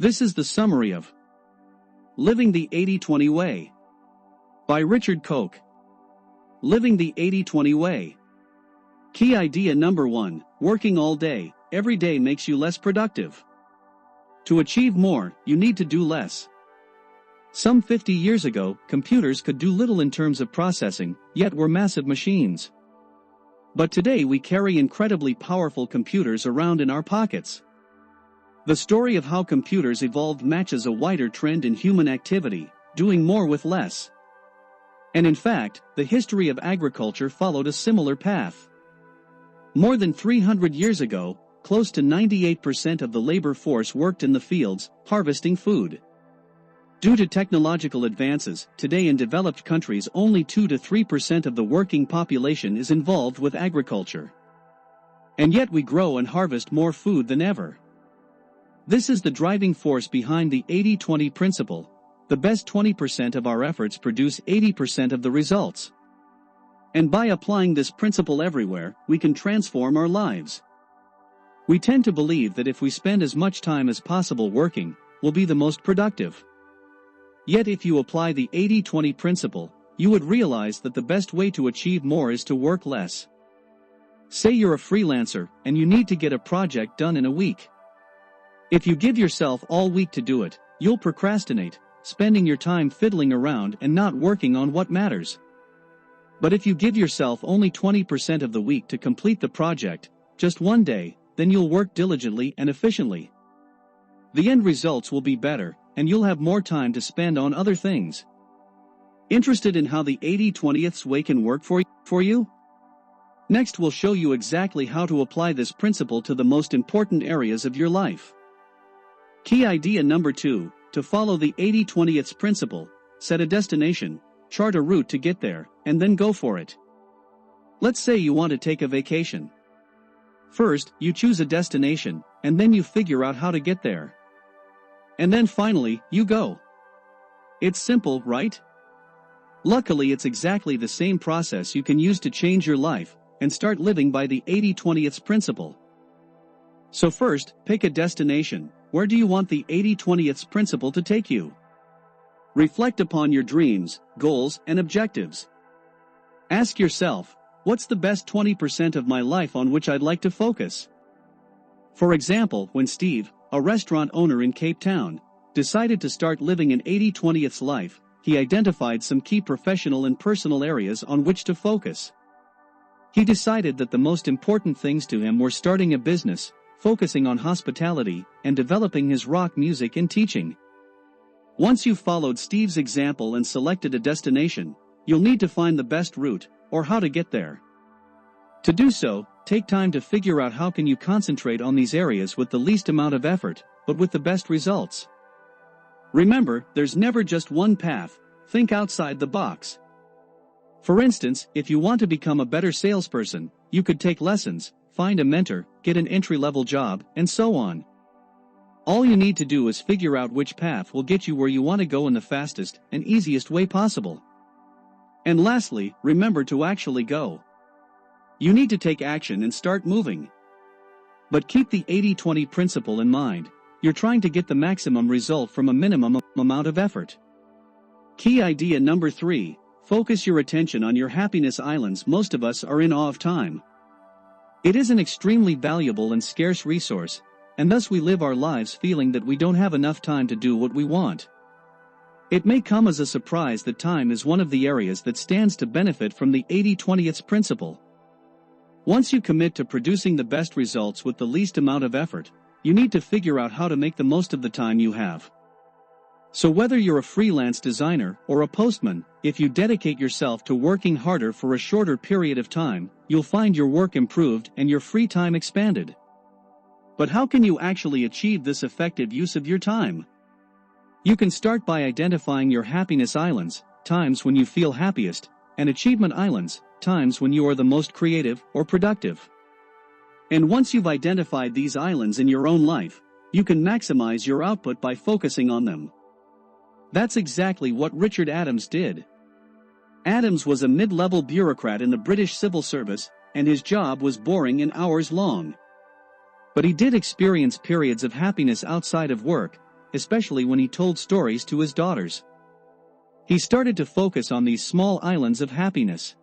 This is the summary of Living the 80-20 Way by Richard Koch. Living the 80-20 Way. Key idea number 1, working all day, every day makes you less productive. To achieve more, you need to do less. Some 50 years ago, computers could do little in terms of processing, yet were massive machines. But today we carry incredibly powerful computers around in our pockets. The story of how computers evolved matches a wider trend in human activity, doing more with less. And in fact, the history of agriculture followed a similar path. More than 300 years ago, close to 98% of the labor force worked in the fields, harvesting food. Due to technological advances, today in developed countries only 2 to 3% of the working population is involved with agriculture. And yet we grow and harvest more food than ever. This is the driving force behind the 80-20 principle. The best 20% of our efforts produce 80% of the results. And by applying this principle everywhere, we can transform our lives. We tend to believe that if we spend as much time as possible working, we'll be the most productive. Yet if you apply the 80-20 principle, you would realize that the best way to achieve more is to work less. Say you're a freelancer, and you need to get a project done in a week. If you give yourself all week to do it, you'll procrastinate, spending your time fiddling around and not working on what matters. But if you give yourself only 20% of the week to complete the project, just one day, then you'll work diligently and efficiently. The end results will be better, and you'll have more time to spend on other things. Interested in how the 80-20th way can work for you? Next we'll show you exactly how to apply this principle to the most important areas of your life. Key idea number 2, to follow the 80-20th principle, set a destination, chart a route to get there, and then go for it. Let's say you want to take a vacation. First, you choose a destination, and then you figure out how to get there. And then finally, you go. It's simple, right? Luckily, it's exactly the same process you can use to change your life and start living by the 80-20th principle. So first, pick a destination. Where do you want the 80-20th principle to take you? Reflect upon your dreams, goals, and objectives. Ask yourself, what's the best 20% of my life on which I'd like to focus? For example, when Steve, a restaurant owner in Cape Town, decided to start living an 80-20th life, he identified some key professional and personal areas on which to focus. He decided that the most important things to him were starting a business, focusing on hospitality, and developing his rock music and teaching. Once you've followed Steve's example and selected a destination, you'll need to find the best route, or how to get there. To do so, take time to figure out how can you concentrate on these areas with the least amount of effort, but with the best results. Remember, there's never just one path, think outside the box. For instance, if you want to become a better salesperson, you could take lessons, find a mentor, get an entry-level job, and so on. All you need to do is figure out which path will get you where you want to go in the fastest and easiest way possible. And lastly, remember to actually go. You need to take action and start moving. But keep the 80-20 principle in mind. You're trying to get the maximum result from a minimum amount of effort. Key idea number 3, focus your attention on your happiness islands. Most of us are in awe of time. It is an extremely valuable and scarce resource, and thus we live our lives feeling that we don't have enough time to do what we want. It may come as a surprise that time is one of the areas that stands to benefit from the 80-20th principle. Once you commit to producing the best results with the least amount of effort, you need to figure out how to make the most of the time you have. So whether you're a freelance designer or a postman, if you dedicate yourself to working harder for a shorter period of time, you'll find your work improved and your free time expanded. But how can you actually achieve this effective use of your time? You can start by identifying your happiness islands, times when you feel happiest, and achievement islands, times when you are the most creative or productive. And once you've identified these islands in your own life, you can maximize your output by focusing on them. That's exactly what Richard Adams did. Adams was a mid-level bureaucrat in the British civil service, and his job was boring and hours long. But he did experience periods of happiness outside of work, especially when he told stories to his daughters. He started to focus on these small islands of happiness.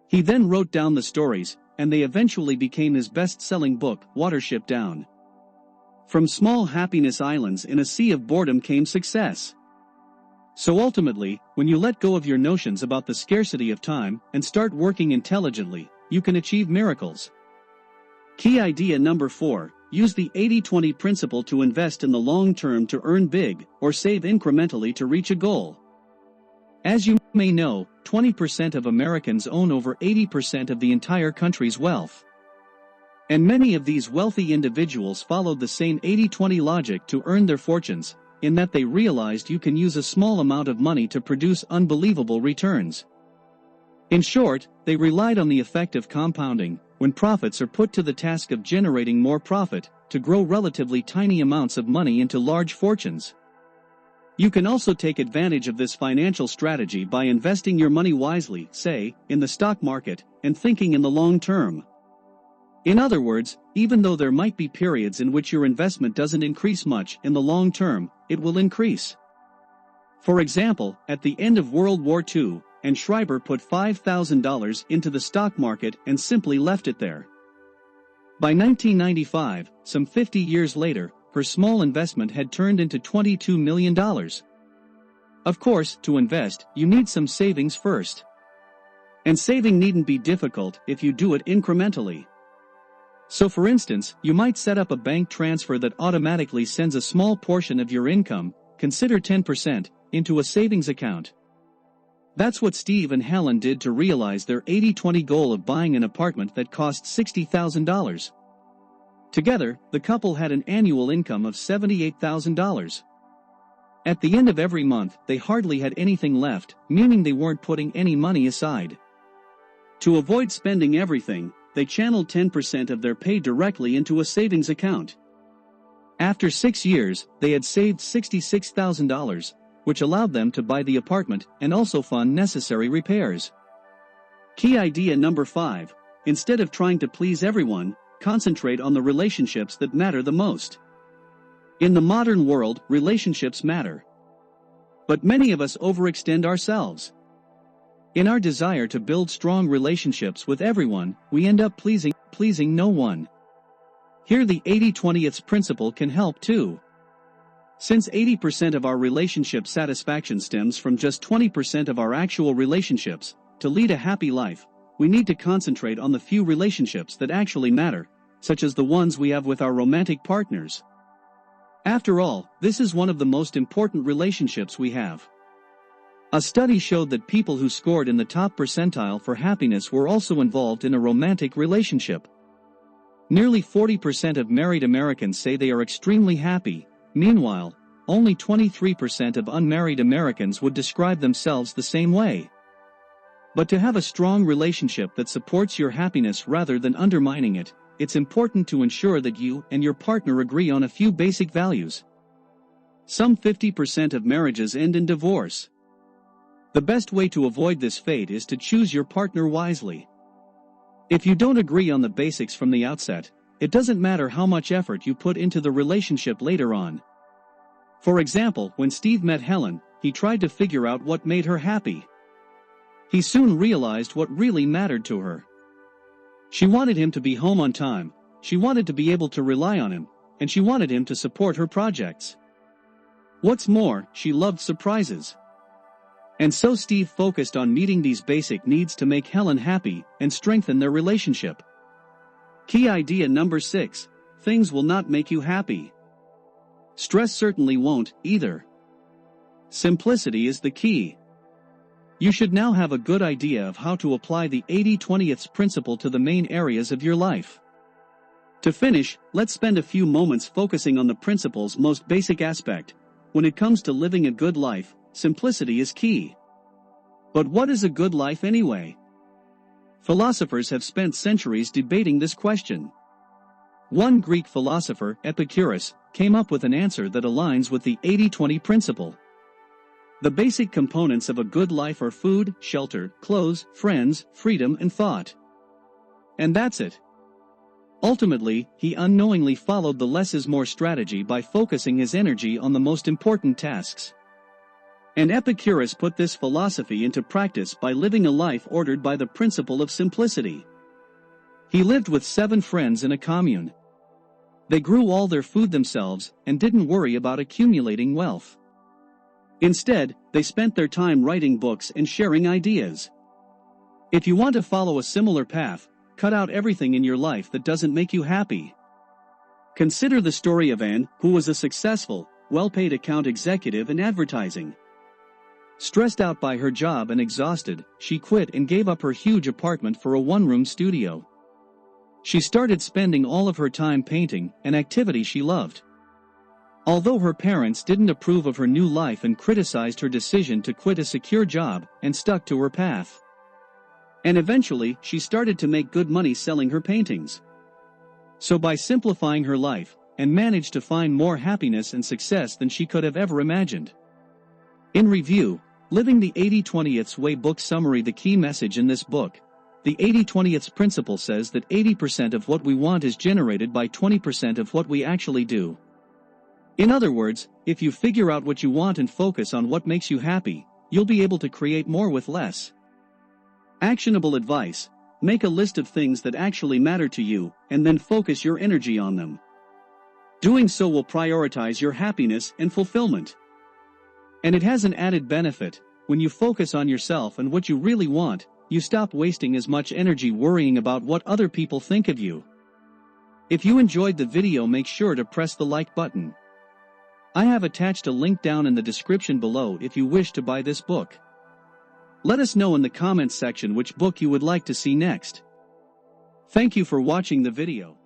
He then wrote down the stories, and they eventually became his best-selling book, Watership Down. From small happiness islands in a sea of boredom came success. So ultimately, when you let go of your notions about the scarcity of time and start working intelligently, you can achieve miracles. Key idea number 4, use the 80-20 principle to invest in the long term to earn big, or save incrementally to reach a goal. As you may know, 20% of Americans own over 80% of the entire country's wealth. And many of these wealthy individuals followed the same 80-20 logic to earn their fortunes, in that they realized you can use a small amount of money to produce unbelievable returns. In short, they relied on the effect of compounding, when profits are put to the task of generating more profit, to grow relatively tiny amounts of money into large fortunes. You can also take advantage of this financial strategy by investing your money wisely, say, in the stock market, and thinking in the long term. In other words, even though there might be periods in which your investment doesn't increase much in the long term, it will increase. For example, at the end of World War II, and Schreiber put $5,000 into the stock market and simply left it there. By 1995, some 50 years later, her small investment had turned into $22 million. Of course, to invest, you need some savings first. And saving needn't be difficult if you do it incrementally. So for instance, you might set up a bank transfer that automatically sends a small portion of your income, consider 10%, into a savings account. That's what Steve and Helen did to realize their 80-20 goal of buying an apartment that cost $60,000. Together, the couple had an annual income of $78,000. At the end of every month, they hardly had anything left, meaning they weren't putting any money aside. To avoid spending everything, they channeled 10% of their pay directly into a savings account. After 6 years, they had saved $66,000, which allowed them to buy the apartment and also fund necessary repairs. Key idea number 5, instead of trying to please everyone, concentrate on the relationships that matter the most. In the modern world, relationships matter. But many of us overextend ourselves. In our desire to build strong relationships with everyone, we end up pleasing no one. Here the 80-20 principle can help too. Since 80% of our relationship satisfaction stems from just 20% of our actual relationships, to lead a happy life, we need to concentrate on the few relationships that actually matter, such as the ones we have with our romantic partners. After all, this is one of the most important relationships we have. A study showed that people who scored in the top percentile for happiness were also involved in a romantic relationship. Nearly 40% of married Americans say they are extremely happy. Meanwhile, only 23% of unmarried Americans would describe themselves the same way. But to have a strong relationship that supports your happiness rather than undermining it, it's important to ensure that you and your partner agree on a few basic values. Some 50% of marriages end in divorce. The best way to avoid this fate is to choose your partner wisely. If you don't agree on the basics from the outset, it doesn't matter how much effort you put into the relationship later on. For example, when Steve met Helen, he tried to figure out what made her happy. He soon realized what really mattered to her. She wanted him to be home on time, she wanted to be able to rely on him, and she wanted him to support her projects. What's more, she loved surprises. And so Steve focused on meeting these basic needs to make Helen happy and strengthen their relationship. Key idea number 6, things will not make you happy. Stress certainly won't, either. Simplicity is the key. You should now have a good idea of how to apply the 80-20 principle to the main areas of your life. To finish, let's spend a few moments focusing on the principle's most basic aspect. When it comes to living a good life, simplicity is key. But what is a good life anyway? Philosophers have spent centuries debating this question. One Greek philosopher, Epicurus, came up with an answer that aligns with the 80-20 principle. The basic components of a good life are food, shelter, clothes, friends, freedom, and thought. And that's it. Ultimately, he unknowingly followed the less is more strategy by focusing his energy on the most important tasks. And Epicurus put this philosophy into practice by living a life ordered by the principle of simplicity. He lived with 7 friends in a commune. They grew all their food themselves and didn't worry about accumulating wealth. Instead, they spent their time writing books and sharing ideas. If you want to follow a similar path, cut out everything in your life that doesn't make you happy. Consider the story of Anne, who was a successful, well-paid account executive in advertising. Stressed out by her job and exhausted, she quit and gave up her huge apartment for a one-room studio. She started spending all of her time painting, an activity she loved. Although her parents didn't approve of her new life and criticized her decision to quit a secure job and stuck to her path. And eventually, she started to make good money selling her paintings. So by simplifying her life, Anne managed to find more happiness and success than she could have ever imagined. In review, Living the 80/20th Way book summary. The key message in this book: the 80/20th principle says that 80% of what we want is generated by 20% of what we actually do. In other words, if you figure out what you want and focus on what makes you happy, you'll be able to create more with less. Actionable advice: make a list of things that actually matter to you, and then focus your energy on them. Doing so will prioritize your happiness and fulfillment. And it has an added benefit: when you focus on yourself and what you really want, you stop wasting as much energy worrying about what other people think of you. If you enjoyed the video, make sure to press the like button. I have attached a link down in the description below if you wish to buy this book. Let us know in the comments section which book you would like to see next. Thank you for watching the video.